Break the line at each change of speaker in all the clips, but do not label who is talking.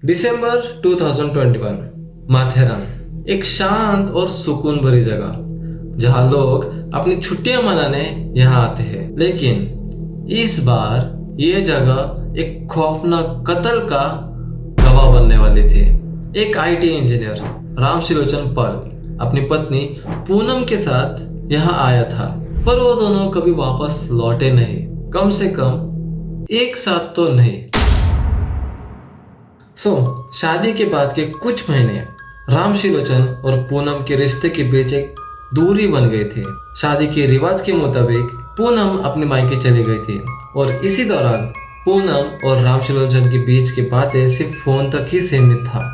दिसंबर 2021 माथेरान, एक शांत और सुकून भरी जगह जहां लोग अपनी छुट्टियां मनाने यहाँ आते हैं। लेकिन इस बार ये जगह एक खौफनाक कत्ल का गवाह बनने वाली थी। एक आईटी इंजीनियर राम शिलोचन पाल अपनी पत्नी पूनम के साथ यहाँ आया था, पर वो दोनों कभी वापस लौटे नहीं, कम से कम एक साथ तो नहीं। शादी के बाद के कुछ महीने राम शिलोचन और पूनम के रिश्ते के बीच एक दूरी बन गई थी। शादी के रिवाज के मुताबिक पूनम अपने मायके चली गई थी और इसी दौरान पूनम और राम शिलोचन के बीच की बातें सिर्फ फोन तक ही सीमित था।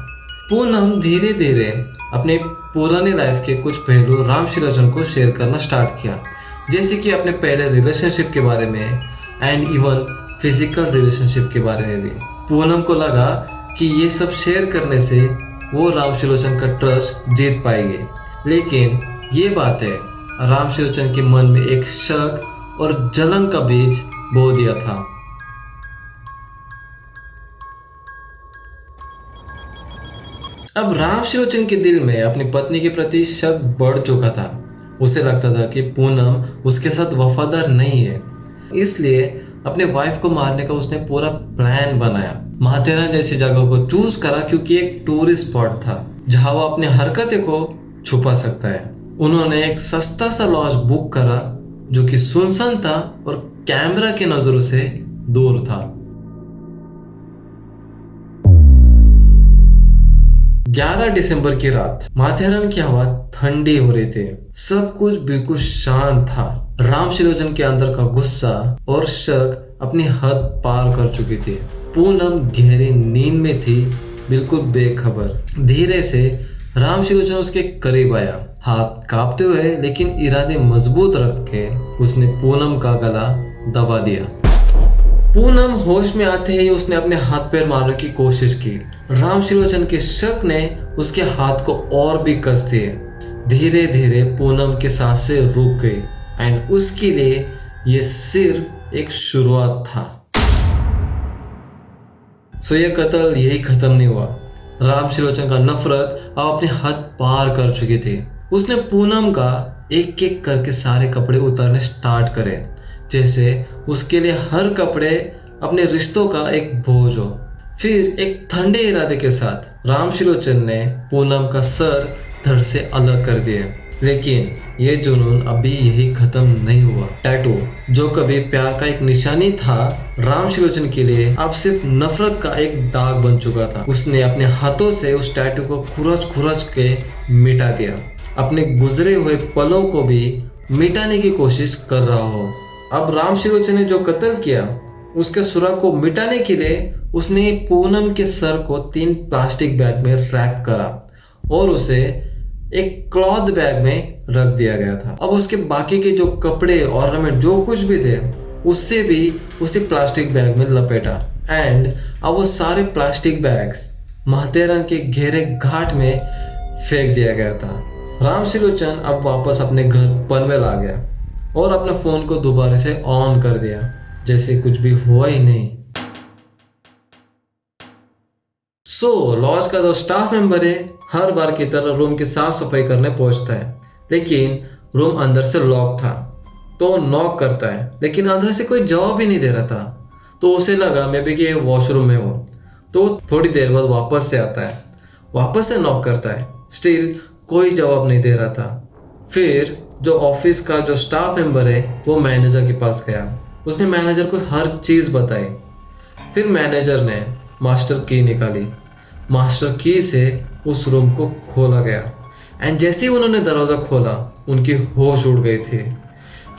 पूनम धीरे धीरे अपने पुरानी लाइफ के कुछ पहलू राम शिलोचन को शेयर करना स्टार्ट किया, जैसे कि अपने पहले रिलेशनशिप के बारे में एंड इवन फिजिकल रिलेशनशिप के बारे में भी। पूनम को लगा कि ये सब शेयर करने से वो राम शिलोचन का ट्रस्ट जीत पाएगी, लेकिन ये बातें राम शिलोचन के मन में एक शक और जलन का बीज बो दिया था। अब राम शिलोचन के दिल में अपनी पत्नी के प्रति शक बढ़ चुका था। उसे लगता था कि पूनम उसके साथ वफादार नहीं है, इसलिए अपने वाइफ को मारने का उसने पूरा प्लान बनाया। माथेरान जैसी जगह को चूज करा क्योंकि एक टूरिस्ट स्पॉट था जहां वो अपनी हरकतें को छुपा सकता है। उन्होंने एक सस्ता सा लॉज बुक करा जो कि सुनसान था और कैमरा की नजरों से दूर था। 11 दिसंबर की रात माथेरान की हवा ठंडी हो रही थी। सब कुछ बिल्कुल शांत था। राम शिलोचन के अंदर का गुस्सा और शक अपनी हद पार कर चुकी थी। पूनम गहरी नींद में थी, बिल्कुल बेखबर। धीरे से राम शिलोचन उसके करीब आया, हाथ कांपते हुए लेकिन इरादे मजबूत रख के उसने पूनम का गला दबा दिया। पूनम होश में आते ही उसने अपने हाथ पैर मारने की कोशिश की। राम शिलोचन के शक ने उसके हाथ को और भी कस दिए। धीरे धीरे पूनम के सांसें रुक गई एंड उसके लिए ये सिर्फ एक शुरुआत था। ये कत्ल यही खत्म नहीं हुआ। राम शिलोचन का नफरत अब अपने हद पार कर चुकी थी। उसने पूनम का एक एक करके सारे कपड़े उतारने स्टार्ट करे, जैसे उसके लिए हर कपड़े अपने रिश्तों का एक बोझ हो। फिर एक ठंडे इरादे के साथ राम शिलोचन ने पूनम का सर धड़ से अलग कर दिया। लेकिन ये जुनून अभी यही खत्म नहीं हुआ। टैटू जो कभी प्यार का एक निशानी था, राम शिलोचन के लिए अब सिर्फ नफरत का एक दाग बन चुका था। उसने अपने हाथों से उस टैटू को खुरच के मिटा दिया, अपने गुजरे हुए पलों को भी मिटाने की कोशिश कर रहा हो। अब राम शिलोचन ने जो कत्ल किया उसके सुराग को मिटाने के लिए उसने पूनम के सर को 3 प्लास्टिक बैग में रैप करा और उसे एक क्लॉथ बैग में रख दिया गया था। अब उसके बाकी के जो कपड़े ऑर्नामेंट जो कुछ भी थे उससे भी उसी प्लास्टिक बैग में लपेटा एंड अब वो सारे प्लास्टिक बैग्स माथेरान के गहरे घाट में फेंक दिया गया था। राम शिलोचन अब वापस अपने घर पनवेल आ गया और अपने फोन को दोबारा से ऑन कर दिया, जैसे कुछ भी हुआ ही नहीं। लॉज का जो स्टाफ मेंबर है हर बार की तरह रूम की साफ सफाई करने पहुंचता है, लेकिन रूम अंदर से लॉक था। तो नॉक करता है लेकिन अंदर से कोई जवाब ही नहीं दे रहा था। तो उसे लगा मे बी कि ये वॉशरूम में हो। तो थोड़ी देर बाद वापस से आता है, वापस से नॉक करता है, स्टिल कोई जवाब नहीं दे रहा था। फिर जो ऑफिस का जो स्टाफ मेंबर है वो मैनेजर के पास गया। उसने मैनेजर को हर चीज़ बताई। फिर मैनेजर ने मास्टर की निकाली। मास्टर की से उस रूम को खोला गया एंड जैसे ही उन्होंने दरवाज़ा खोला उनकी होश उड़ गई थी,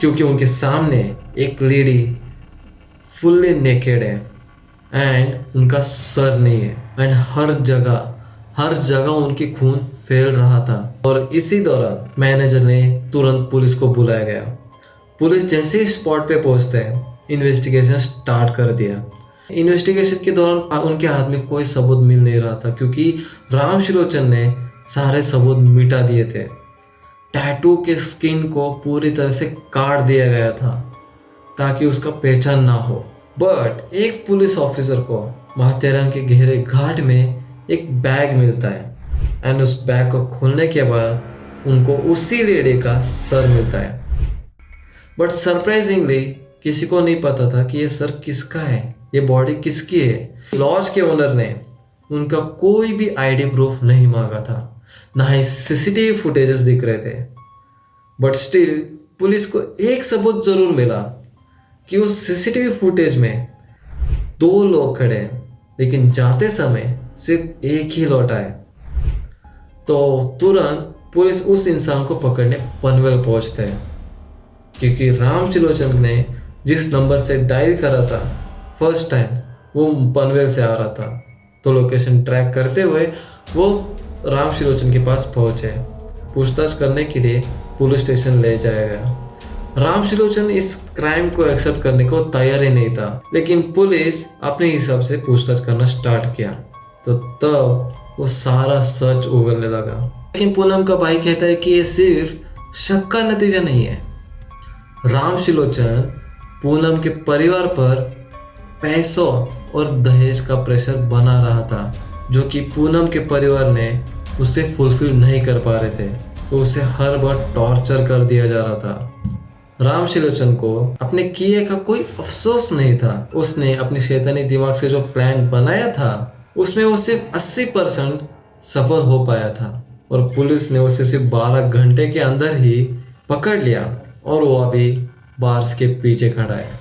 क्योंकि उनके सामने एक लेडी फुल्ली नेकेड है एंड उनका सर नहीं है एंड हर जगह उनकी खून फैल रहा था। और इसी दौरान मैनेजर ने तुरंत पुलिस को बुलाया गया। पुलिस जैसे ही स्पॉट पे पहुंचते हैं इन्वेस्टिगेशन स्टार्ट कर दिया। इन्वेस्टिगेशन के दौरान उनके हाथ में कोई सबूत मिल नहीं रहा था, क्योंकि राम शिलोचन ने सारे सबूत मिटा दिए थे। टैटू के स्किन को पूरी तरह से काट दिया गया था ताकि उसका पहचान ना हो। बट एक पुलिस ऑफिसर को माथेरान के गहरे घाट में एक बैग मिलता है एंड उस बैग को खोलने के बाद उनको उसी लेडी का सर मिलता है। बट सरप्राइजिंगली किसी को नहीं पता था कि ये सर किसका है, ये बॉडी किसकी है। लॉज के ओनर ने उनका कोई भी आईडी प्रूफ नहीं मांगा था, ना ही सीसीटीवी फुटेजेस दिख रहे थे। बट स्टिल पुलिस को एक सबूत जरूर मिला कि उस सीसीटीवी फुटेज में 2 लोग खड़े हैं, लेकिन जाते समय सिर्फ एक ही लौटा है। तो तुरंत पुलिस उस इंसान को पकड़ने पनवेल पहुंचते हैं, क्योंकि राम त्रिलोचन ने जिस नंबर से डायल करा था फर्स्ट टाइम वो पनवेल से आ रहा था। तो लोकेशन ट्रैक करते हुए वो राम त्रिलोचन के पास पहुंचे। पूछताछ करने के लिए पुलिस स्टेशन ले जाया गया। राम त्रिलोचन इस क्राइम को एक्सेप्ट करने को तैयार ही नहीं था, लेकिन पुलिस अपने हिसाब से पूछताछ करना स्टार्ट किया। तो तब वो सारा सच उगलने लगा। लेकिन पूनम का भाई कहता है कि ये सिर्फ शक का नतीजा नहीं है। राम त्रिलोचन पूनम के परिवार पर पैसों और दहेज का प्रेशर बना रहा था, जो कि पूनम के परिवार ने उसे फुलफिल नहीं कर पा रहे थे। तो उसे हर बार टॉर्चर कर दिया जा रहा था। राम त्रिलोचन को अपने किए का कोई अफसोस नहीं था। उसने अपने शैतानी दिमाग से जो प्लान बनाया था उसमें वो सिर्फ 80% सफल हो पाया था, और पुलिस ने उसे सिर्फ 12 घंटे के अंदर ही पकड़ लिया और वो अभी बार्स के पीछे खड़ा है।